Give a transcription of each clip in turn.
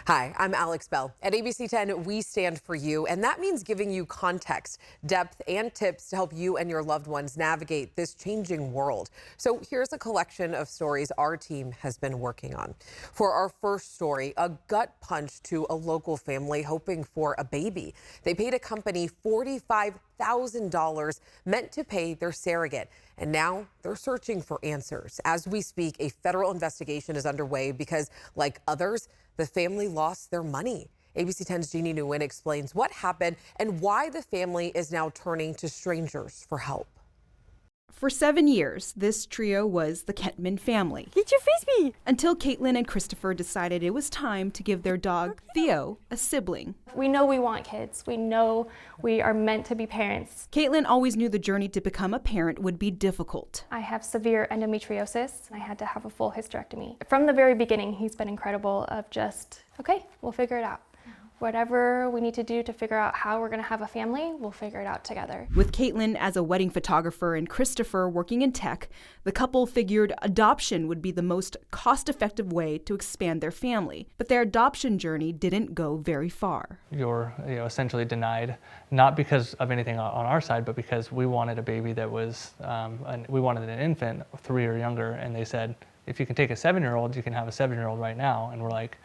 Hi, I'm Alex Bell. At ABC 10, we stand for you, and that means giving you context, depth, and tips to help you and your loved ones navigate this changing world. So here's a collection of stories our team has been working on. For our first story, a gut punch to a local family hoping for a baby. They paid a company $45,000 meant to pay their surrogate. And now they're searching for answers. As we speak, a federal investigation is underway because, like others, the family lost their money. ABC 10's Jeannie Nguyen explains what happened and why the family is now turning to strangers for help. For 7 years, this trio was the Ketman family. Get your frisbee! Until Caitlin and Christopher decided it was time to give their dog, Theo, a sibling. We know we want kids. We know we are meant to be parents. Caitlin always knew the journey to become a parent would be difficult. I have severe endometriosis, and I had to have a full hysterectomy. From the very beginning, he's been incredible of just, okay, we'll figure it out. Whatever we need to do to figure out how we're going to have a family, we'll figure it out together. With Caitlin as a wedding photographer and Christopher working in tech, the couple figured adoption would be the most cost-effective way to expand their family. But their adoption journey didn't go very far. You're essentially denied, not because of anything on our side, but because we wanted a baby that was, we wanted an infant, 3 or younger, and they said, if you can take a 7-year-old, you can have a 7-year-old right now. And we're like,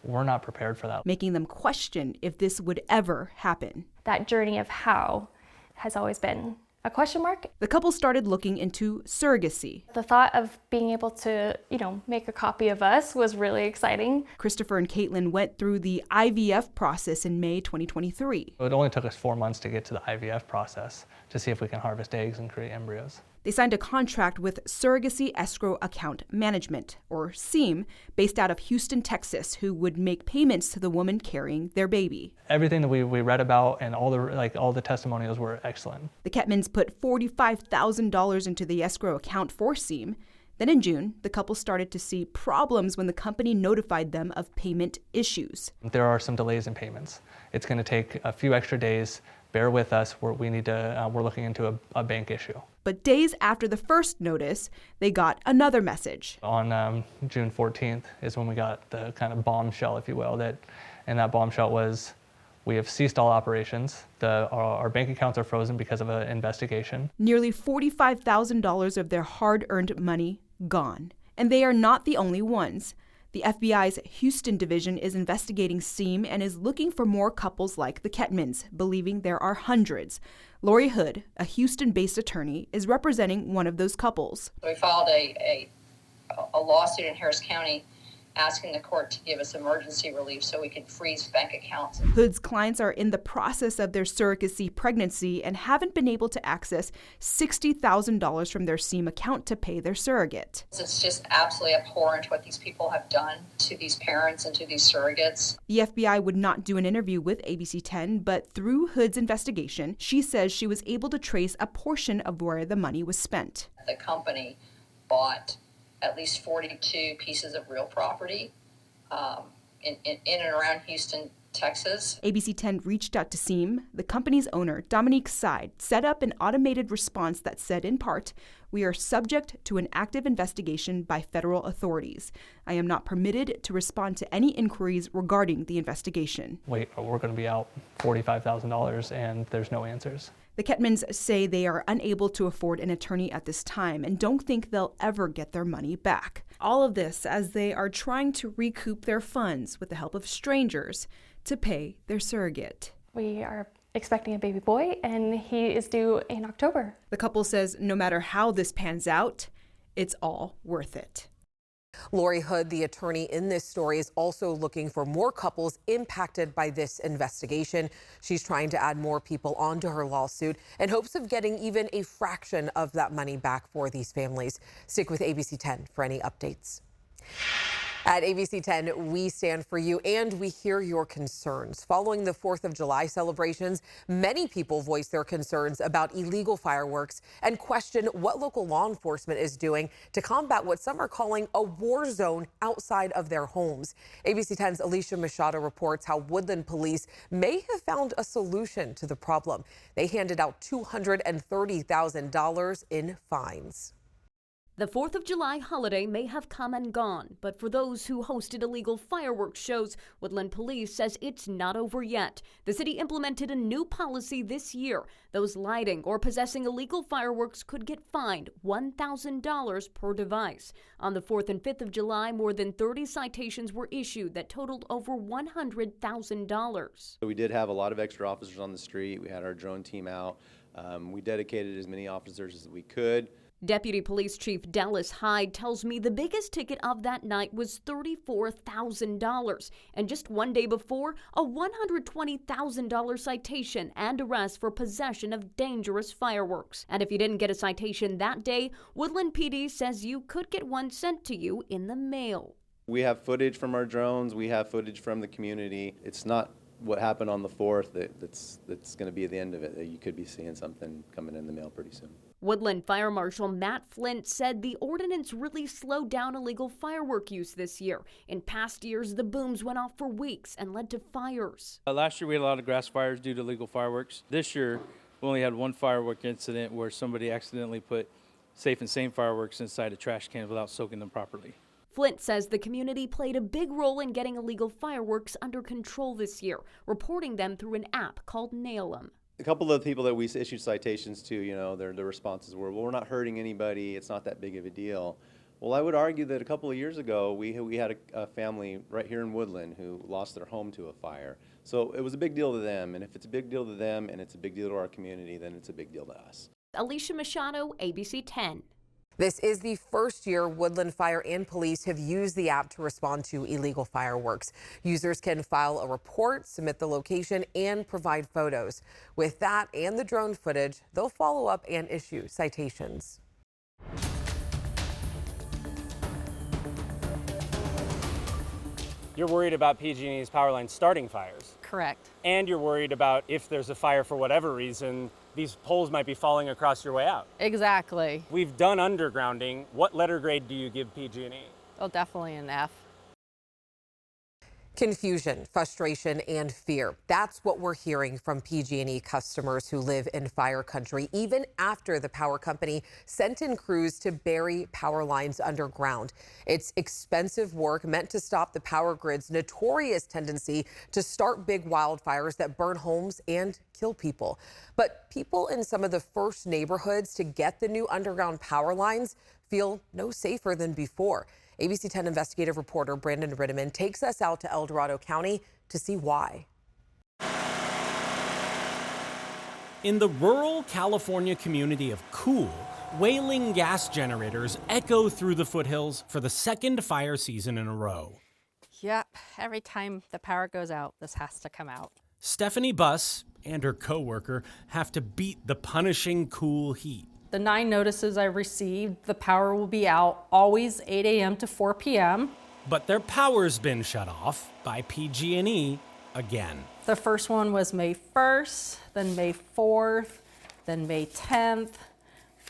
we're not prepared for that. Making them question if this would ever happen. That journey of how has always been a question mark. The couple started looking into surrogacy. The thought of being able to, make a copy of us was really exciting. Christopher and Caitlin went through the IVF process in May 2023. It only took us 4 months to get to the IVF process to see if we can harvest eggs and create embryos. They signed a contract with Surrogacy Escrow Account Management, or SEAM, based out of Houston, Texas, who would make payments to the woman carrying their baby. Everything that we read about and all the testimonials were excellent. The Ketmans put $45,000 into the escrow account for SEAM. Then in June, the couple started to see problems when the company notified them of payment issues. There are some delays in payments. It's going to take a few extra days. Bear with us. We're looking into a bank issue. But days after the first notice, they got another message. On June 14th is when we got the kind of bombshell, if you will, and that bombshell was, we have ceased all operations. Our bank accounts are frozen because of an investigation. Nearly $45,000 of their hard-earned money gone. And they are not the only ones. The FBI's Houston division is investigating SEAM and is looking for more couples like the Ketmans, believing there are hundreds. Lori Hood, a Houston-based attorney, is representing one of those couples. We filed a lawsuit in Harris County asking the court to give us emergency relief so we could freeze bank accounts. Hood's clients are in the process of their surrogacy pregnancy and haven't been able to access $60,000 from their SEAM account to pay their surrogate. It's just absolutely abhorrent what these people have done to these parents and to these surrogates. The FBI would not do an interview with ABC 10, but through Hood's investigation, she says she was able to trace a portion of where the money was spent. The company bought at least 42 pieces of real property in and around Houston, Texas. ABC 10 reached out to SEAM. The company's owner, Dominique Side, set up an automated response that said, in part, "We are subject to an active investigation by federal authorities. I am not permitted to respond to any inquiries regarding the investigation." Wait, we're going to be out $45,000 and there's no answers. The Ketmans say they are unable to afford an attorney at this time and don't think they'll ever get their money back. All of this as they are trying to recoup their funds with the help of strangers to pay their surrogate. We are expecting a baby boy, and he is due in October. The couple says no matter how this pans out, it's all worth it. Lori Hood, the attorney in this story, is also looking for more couples impacted by this investigation. She's trying to add more people onto her lawsuit in hopes of getting even a fraction of that money back for these families. Stick with ABC 10 for any updates. At ABC 10, we stand for you and we hear your concerns. Following the 4th of July celebrations, many people voiced their concerns about illegal fireworks and question what local law enforcement is doing to combat what some are calling a war zone outside of their homes. ABC 10's Alicia Machado reports how Woodland police may have found a solution to the problem. They handed out $230,000 in fines. The 4th of July holiday may have come and gone, but for those who hosted illegal fireworks shows, Woodland Police says it's not over yet. The city implemented a new policy this year. Those lighting or possessing illegal fireworks could get fined $1,000 per device. On the 4th and 5th of July, more than 30 citations were issued that totaled over $100,000. We did have a lot of extra officers on the street. We had our drone team out. We dedicated as many officers as we could. Deputy Police Chief Dallas Hyde tells me the biggest ticket of that night was $34,000. And just one day before, a $120,000 citation and arrest for possession of dangerous fireworks. And if you didn't get a citation that day, Woodland PD says you could get one sent to you in the mail. We have footage from our drones. We have footage from the community. It's not what happened on the 4th that's going to be the end of it. You could be seeing something coming in the mail pretty soon. Woodland Fire Marshal Matt Flint said the ordinance really slowed down illegal firework use this year. In past years, the booms went off for weeks and led to fires. Last year we had a lot of grass fires due to illegal fireworks. This year we only had one firework incident where somebody accidentally put safe and sane fireworks inside a trash can without soaking them properly. Flint says the community played a big role in getting illegal fireworks under control this year, reporting them through an app called Nail 'Em. A couple of the people that we issued citations to, their responses were, well, we're not hurting anybody. It's not that big of a deal. Well, I would argue that a couple of years ago, we had a family right here in Woodland who lost their home to a fire. So it was a big deal to them. And if it's a big deal to them and it's a big deal to our community, then it's a big deal to us. Alicia Machado, ABC 10. This is the first year Woodland Fire and Police have used the app to respond to illegal fireworks. Users can file a report, submit the location, and provide photos. With that and the drone footage, they'll follow up and issue citations. You're worried about PG&E's power lines starting fires. Correct. And you're worried about if there's a fire for whatever reason, these poles might be falling across your way out. Exactly. We've done undergrounding. What letter grade do you give PG&E? Oh, definitely an F. Confusion, frustration, and fear. That's what we're hearing from PG&E customers who live in fire country, even after the power company sent in crews to bury power lines underground. It's expensive work meant to stop the power grid's notorious tendency to start big wildfires that burn homes and kill people. But people in some of the first neighborhoods to get the new underground power lines feel no safer than before. ABC 10 investigative reporter Brandon Ritteman takes us out to El Dorado County to see why. In the rural California community of Cool, wailing gas generators echo through the foothills for the second fire season in a row. Yep, every time the power goes out, this has to come out. Stephanie Buss and her coworker have to beat the punishing cool heat. The 9 notices I received, the power will be out always 8 a.m. to 4 p.m. But their power's been shut off by PG&E again. The first one was May 1st, then May 4th, then May 10th,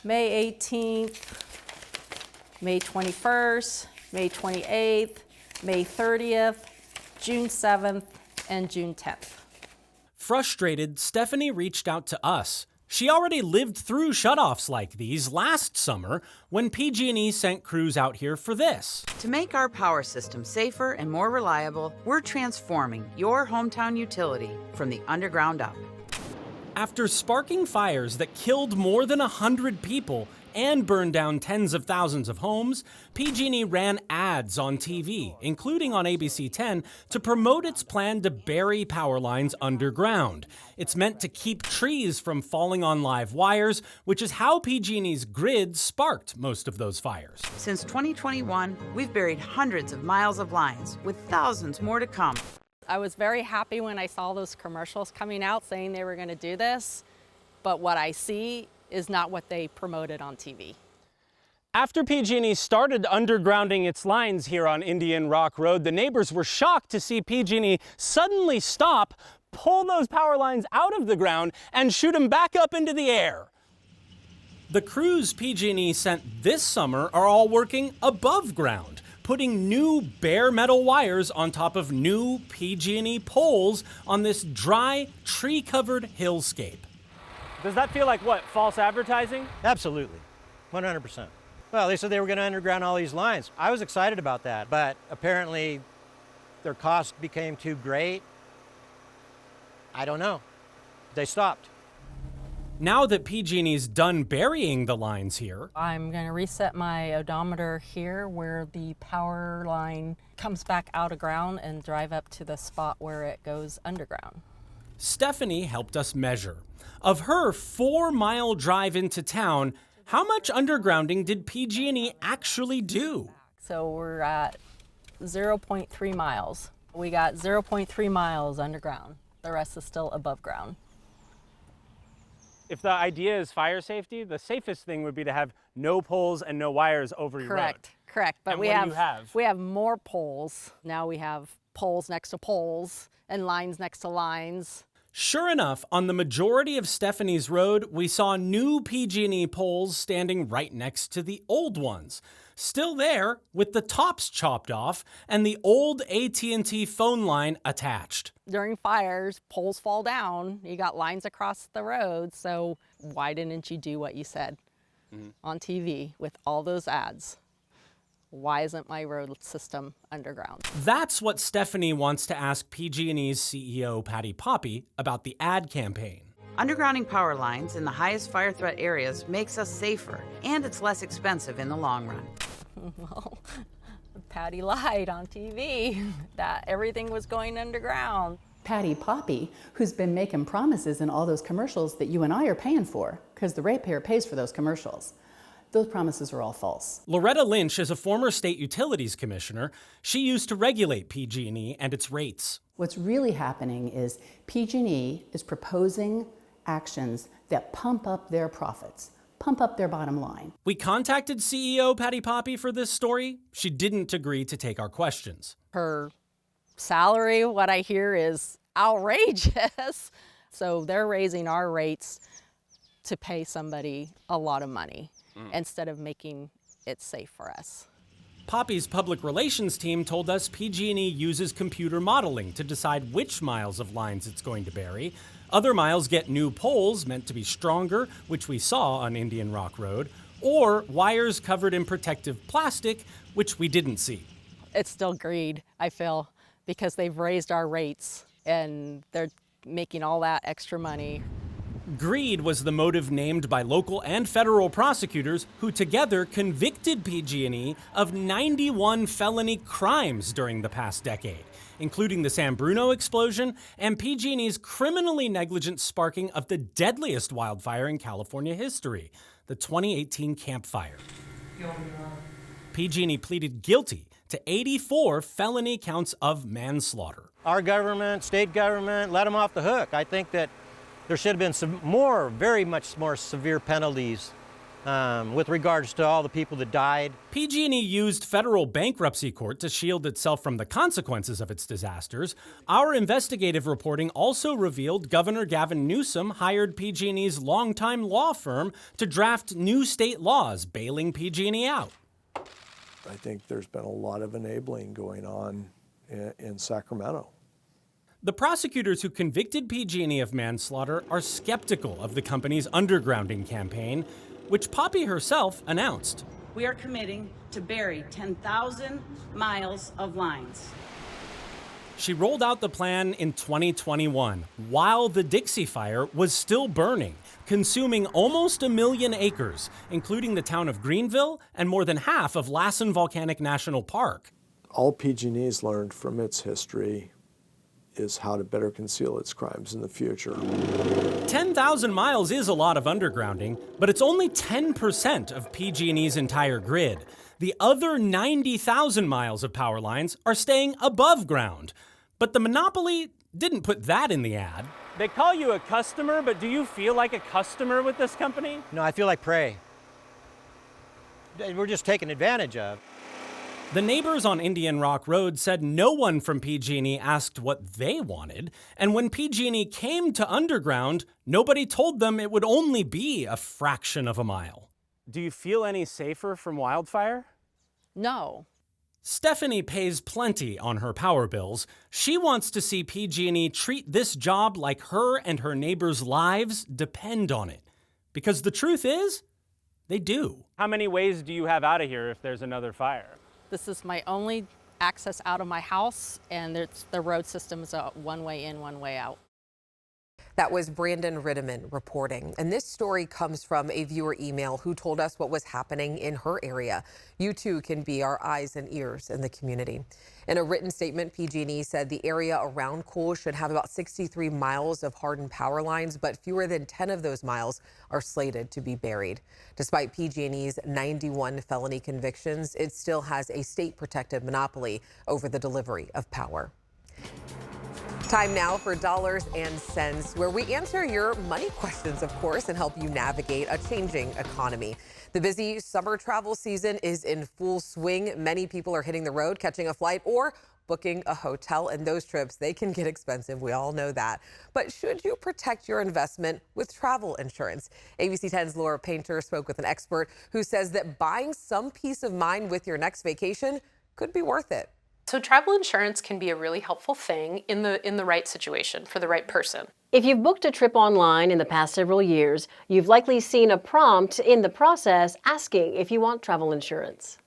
May 18th, May 21st, May 28th, May 30th, June 7th, and June 10th. Frustrated, Stephanie reached out to us. She already lived through shutoffs like these last summer when PG&E sent crews out here for this. To make our power system safer and more reliable, we're transforming your hometown utility from the underground up. After sparking fires that killed more than 100 people and burned down tens of thousands of homes, PG&E ran ads on TV, including on ABC10, to promote its plan to bury power lines underground. It's meant to keep trees from falling on live wires, which is how PG&E's grid sparked most of those fires. Since 2021, we've buried hundreds of miles of lines, with thousands more to come. I was very happy when I saw those commercials coming out saying they were going to do this, but what I see is not what they promoted on TV. After PG&E started undergrounding its lines here on Indian Rock Road, the neighbors were shocked to see PG&E suddenly stop, pull those power lines out of the ground, and shoot them back up into the air. The crews PG&E sent this summer are all working above ground, putting new bare metal wires on top of new PG&E poles on this dry, tree-covered hillscape. Does that feel like what, false advertising? Absolutely, 100%. Well, they said they were going to underground all these lines. I was excited about that, but apparently their cost became too great. I don't know. They stopped. Now that PG&E's done burying the lines here, I'm going to reset my odometer here where the power line comes back out of ground and drive up to the spot where it goes underground. Stephanie helped us measure. Of her 4-mile drive into town, how much undergrounding did PG&E actually do? So we're at 0.3 miles. We got 0.3 miles underground. The rest is still above ground. If the idea is fire safety, the safest thing would be to have no poles and no wires over your road. Correct. But And we what do have, you have? we have more poles. Now we have poles next to poles and lines next to lines. Sure enough, on the majority of Stephanie's road, we saw new PG&E poles standing right next to the old ones. Still there, with the tops chopped off and the old AT&T phone line attached. During fires, poles fall down. You got lines across the road. So why didn't you do what you said on TV with all those ads? Why isn't my road system underground? That's what Stephanie wants to ask PG&E's CEO, Patty Poppe, about the ad campaign. Undergrounding power lines in the highest fire threat areas makes us safer, and it's less expensive in the long run. Well, Patty lied on TV that everything was going underground. Patty Poppe, who's been making promises in all those commercials that you and I are paying for, because the ratepayer pays for those commercials. Those promises are all false. Loretta Lynch is a former state utilities commissioner. She used to regulate PG&E and its rates. What's really happening is PG&E is proposing actions that pump up their profits, pump up their bottom line. We contacted CEO Patty Poppe for this story. She didn't agree to take our questions. Her salary, what I hear, is outrageous. So they're raising our rates to pay somebody a lot of money instead of making it safe for us. Poppe's public relations team told us PG&E uses computer modeling to decide which miles of lines it's going to bury. Other miles get new poles meant to be stronger, which we saw on Indian Rock Road, or wires covered in protective plastic, which we didn't see. It's still greed, I feel, because they've raised our rates and they're making all that extra money. Greed was the motive named by local and federal prosecutors who together convicted PG&E of 91 felony crimes during the past decade, including the San Bruno explosion and PG&E's criminally negligent sparking of the deadliest wildfire in California history, the 2018 Camp Fire. PG&E pleaded guilty to 84 felony counts of manslaughter. Our government, state government, let them off the hook. I think that there should have been some more, very much more severe penalties with regards to all the people that died. PG&E used federal bankruptcy court to shield itself from the consequences of its disasters. Our investigative reporting also revealed Governor Gavin Newsom hired PG&E's longtime law firm to draft new state laws bailing PG&E out. I think there's been a lot of enabling going on in Sacramento. The prosecutors who convicted PG&E of manslaughter are skeptical of the company's undergrounding campaign, which Poppe herself announced. We are committing to bury 10,000 miles of lines. She rolled out the plan in 2021, while the Dixie Fire was still burning, consuming almost 1 million acres, including the town of Greenville and more than half of Lassen Volcanic National Park. All PG&E's learned from its history is how to better conceal its crimes in the future. 10,000 miles is a lot of undergrounding, but it's only 10% of PG&E's entire grid. The other 90,000 miles of power lines are staying above ground. But the monopoly didn't put that in the ad. They call you a customer, but do you feel like a customer with this company? No, I feel like prey. We're just taken advantage of. The neighbors on Indian Rock Road said no one from PG&E asked what they wanted, and when PG&E came to underground, nobody told them it would only be a fraction of a mile. Do you feel any safer from wildfire? No. Stephanie pays plenty on her power bills. She wants to see PG&E treat this job like her and her neighbors' lives depend on it. Because the truth is, They do. How many ways do you have out of here if there's another fire? This is my only access out of my house, and the road system is a one way in, one way out. That was Brandon Ritteman reporting. And this story comes from a viewer email who told us what was happening in her area. You too can be our eyes and ears in the community. In a written statement, PG&E said the area around Cool should have about 63 miles of hardened power lines, but fewer than 10 of those miles are slated to be buried. Despite PG&E's 91 felony convictions, it still has a state-protected monopoly over the delivery of power. Time now for Dollars and Cents, where we answer your money questions, of course, and help you navigate a changing economy. The busy summer travel season is in full swing. Many people are hitting the road, catching a flight, or booking a hotel, and those trips, they can get expensive. We all know that. But should you protect your investment with travel insurance? ABC 10's Laura Painter spoke with an expert who says that buying some peace of mind with your next vacation could be worth it. So travel insurance can be a really helpful thing in the right situation for the right person. If you've booked a trip online in the past several years, you've likely seen a prompt in the process asking if you want travel insurance.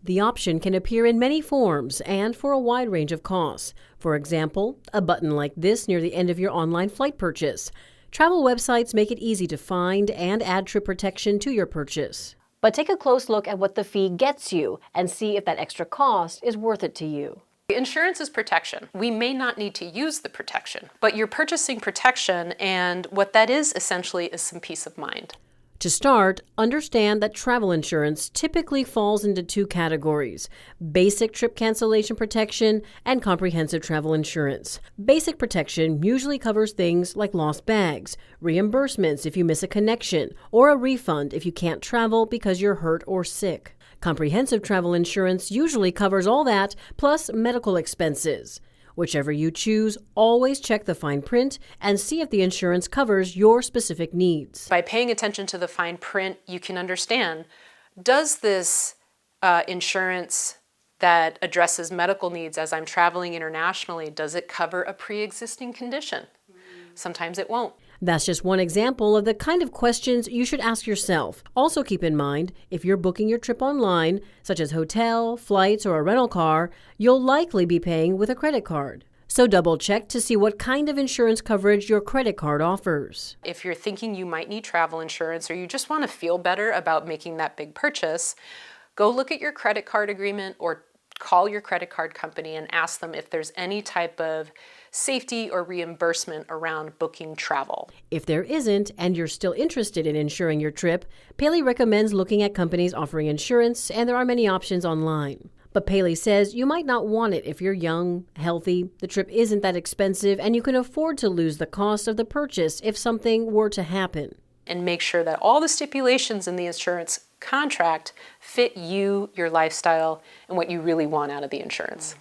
The option can appear in many forms and for a wide range of costs. For example, a button like this near the end of your online flight purchase. Travel websites make it easy to find and add trip protection to your purchase. But take a close look at what the fee gets you and see if that extra cost is worth it to you. Insurance is protection. We may not need to use the protection, but you're purchasing protection, and what that is essentially is some peace of mind. To start, understand that travel insurance typically falls into two categories: basic trip cancellation protection and comprehensive travel insurance. Basic protection usually covers things like lost bags, reimbursements if you miss a connection, or a refund if you can't travel because you're hurt or sick. Comprehensive travel insurance usually covers all that, plus medical expenses. Whichever you choose, always check the fine print and see if the insurance covers your specific needs. By paying attention to the fine print, you can understand, does this insurance that addresses medical needs as I'm traveling internationally, does it cover a pre-existing condition? Sometimes it won't. That's just one example of the kind of questions you should ask yourself. Also keep in mind, if you're booking your trip online, such as hotel, flights, or a rental car, you'll likely be paying with a credit card. So double check to see what kind of insurance coverage your credit card offers. If you're thinking you might need travel insurance or you just want to feel better about making that big purchase, go look at your credit card agreement or call your credit card company and ask them if there's any type of safety or reimbursement around booking travel. If there isn't and you're still interested in insuring your trip, Paley recommends looking at companies offering insurance, and there are many options online. But Paley says you might not want it if you're young, healthy, the trip isn't that expensive, and you can afford to lose the cost of the purchase if something were to happen. And make sure that all the stipulations in the insurance contract fit you, your lifestyle, and what you really want out of the insurance.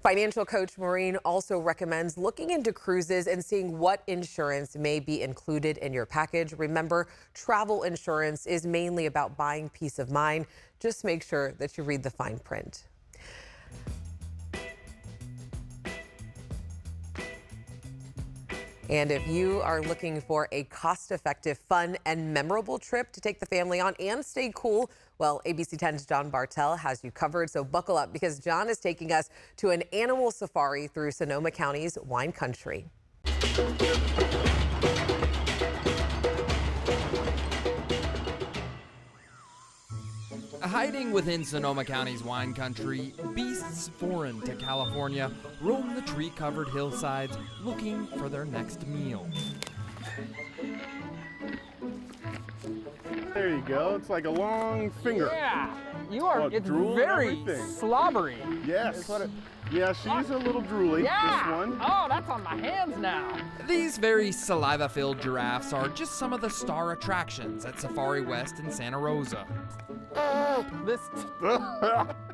Financial coach Maureen also recommends looking into cruises and seeing what insurance may be included in your package. Remember, travel insurance is mainly about buying peace of mind. Just make sure that you read the fine print. And if you are looking for a cost-effective, fun, and memorable trip to take the family on and stay cool, well, ABC 10's John Bartel has you covered. So buckle up, because John is taking us to an animal safari through Sonoma County's wine country. Hiding within Sonoma County's wine country, beasts foreign to California roam the tree-covered hillsides looking for their next meal. There you go. It's like a long finger. Yeah, you are. Oh, it's drool very and everything. slobbery. Yes. Yeah, she's a little drooly, Yeah. this one. Oh, that's on my hands now. These very saliva-filled giraffes are just some of the star attractions at Safari West in Santa Rosa.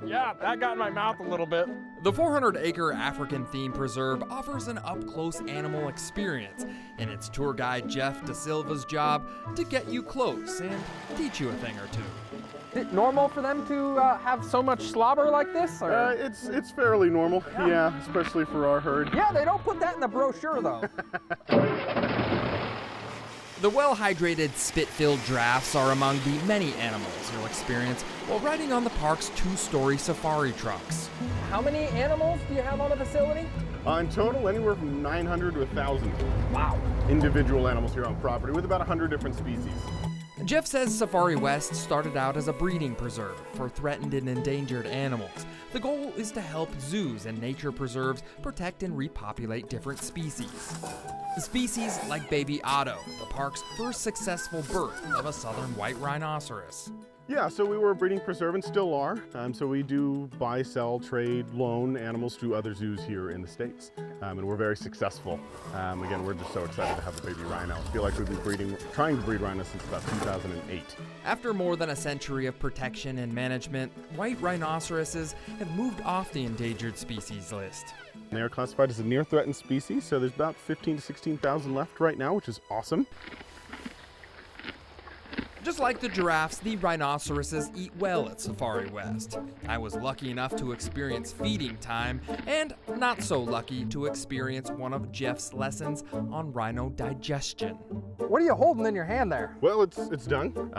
Yeah, that got in my mouth a little bit. The 400-acre African theme preserve offers an up-close animal experience, and it's tour guide Jeff Da Silva's job to get you close and teach you a thing or two. Is it normal for them to have so much slobber like this? Or? It's fairly normal, yeah, especially for our herd. Yeah, they don't put that in the brochure though. The well-hydrated, spit-filled giraffes are among the many animals you'll experience while riding on the park's 2-story safari trucks. How many animals do you have on the facility? In total, anywhere from 900 to 1,000. Wow. Individual animals here on property with about 100 different species. Jeff says Safari West started out as a breeding preserve for threatened and endangered animals. The goal is to help zoos and nature preserves protect and repopulate different species. Species like baby Otto, the park's first successful birth of a southern white rhinoceros. Yeah, so we were a breeding preserve and still are. So we do buy, sell, trade, loan animals to other zoos here in the States. And we're very successful. Again, we're just so excited to have a baby rhino. I feel like we've been trying to breed rhinos since about 2008. After more than a century of protection and management, white rhinoceroses have moved off the endangered species list. They are classified as a near threatened species, so there's about 15 to 16,000 left right now, which is awesome. Just like the giraffes, the rhinoceroses eat well at Safari West. I was lucky enough to experience feeding time, and not so lucky to experience one of Jeff's lessons on rhino digestion. What are you holding in your hand there? Well, it's dung,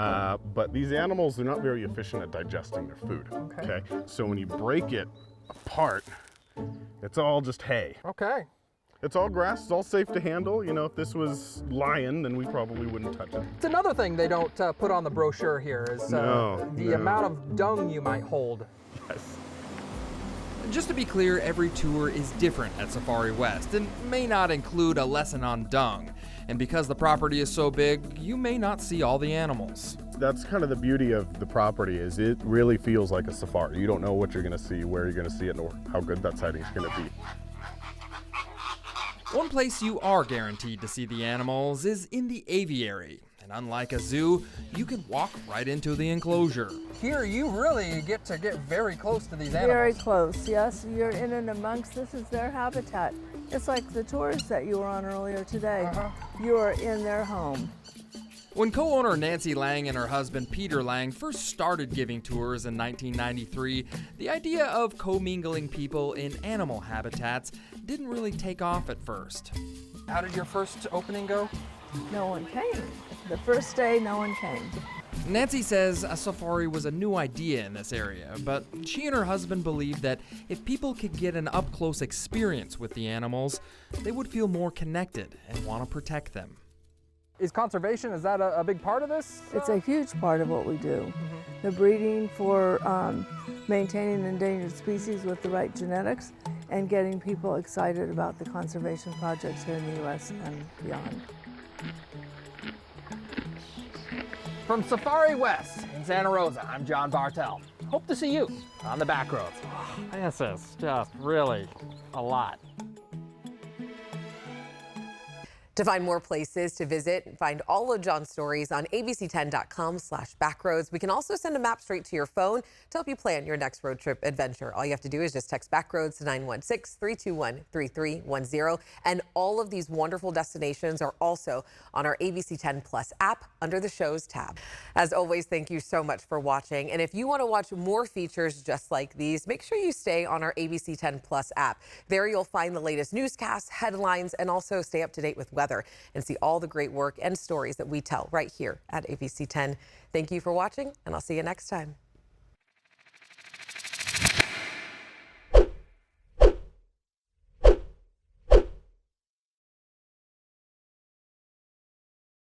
but these animals are not very efficient at digesting their food. Okay. So when you break it apart, it's all just hay. Okay. It's all grass, it's all safe to handle. You know, if this was lion, then we probably wouldn't touch it. It's another thing they don't put on the brochure here is the amount of dung you might hold. Yes. Just to be clear, every tour is different at Safari West and may not include a lesson on dung. And because the property is so big, you may not see all the animals. That's kind of the beauty of the property is it really feels like a safari. You don't know what you're gonna see, where you're gonna see it, or how good that sighting's gonna be. One place you are guaranteed to see the animals is in the aviary. And unlike a zoo, you can walk right into the enclosure. Here you really get very close to these animals. Very close, yes. You're in and amongst, this is their habitat. It's like the tours that you were on earlier today. You are in their home. When co-owner Nancy Lang and her husband Peter Lang first started giving tours in 1993, the idea of commingling people in animal habitats didn't really take off at first. How did your first opening go? No one came. The first day, no one came. Nancy says a safari was a new idea in this area, but she and her husband believe that if people could get an up-close experience with the animals, they would feel more connected and want to protect them. Is conservation, is that a big part of this? It's a huge part of what we do. The breeding for maintaining endangered species with the right genetics and getting people excited about the conservation projects here in the U.S. and beyond. From Safari West in Santa Rosa, I'm John Bartel. Hope to see you on the back roads. This is just really a lot. To find more places to visit and find all of John's stories on abc10.com/backroads. We can also send a map straight to your phone to help you plan your next road trip adventure. All you have to do is just text Backroads to 916-321-3310. And all of these wonderful destinations are also on our ABC10 Plus app under the Shows tab. As always, thank you so much for watching. And if you want to watch more features just like these, make sure you stay on our ABC10 Plus app. There you'll find the latest newscasts, headlines, and also stay up to date with weather and see all the great work and stories that we tell right here at ABC10. Thank you for watching, and I'll see you next time.